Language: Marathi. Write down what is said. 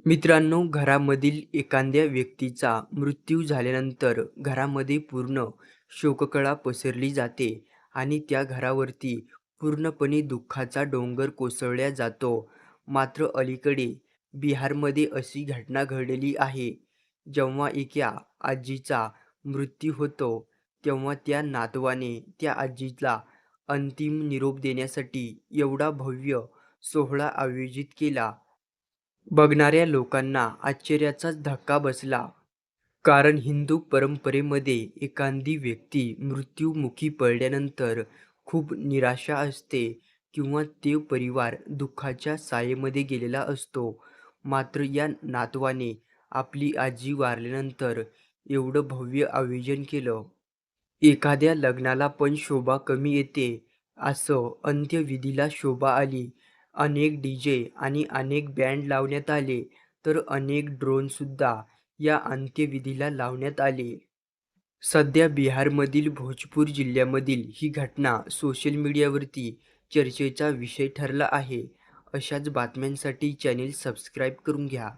मित्रांनो, घरामधील एखाद्या व्यक्तीचा मृत्यू झाल्यानंतर घरामध्ये पूर्ण शोककळा पसरली जाते आणि त्या घरावरती पूर्णपणे दुःखाचा डोंगर कोसळला जातो. मात्र अलीकडे बिहारमध्ये अशी घटना घडली आहे. जेव्हा एका आजीचा मृत्यू होतो, तेव्हा त्या नातवाने त्या आजीला अंतिम निरोप देण्यासाठी एवढा भव्य सोहळा आयोजित केला. बघणाऱ्या लोकांना आश्चर्याचाच धक्का बसला. कारण हिंदू परंपरेमध्ये एखादी व्यक्ती मृत्युमुखी पडल्यानंतर खूप निराशा असते किंवा ते परिवार दुःखाच्या छायेमध्ये गेलेला असतो. मात्र या नातवाने आपली आजी वारल्यानंतर एवढं भव्य आयोजन केलं. एखाद्या लग्नाला पण शोभा कमी येते, असं अंत्यविधीला शोभा आली. अनेक डीजे आणि अनेक बँड लावण्यात आले, तर अनेक ड्रोनसुद्धा या अंत्यविधीला लावण्यात आले. सध्या बिहारमधील भोजपूर जिल्ह्यामधील ही घटना सोशल मीडियावरती चर्चेचा विषय ठरला आहे. अशाच बातम्यांसाठी चॅनेल सबस्क्राईब करून घ्या.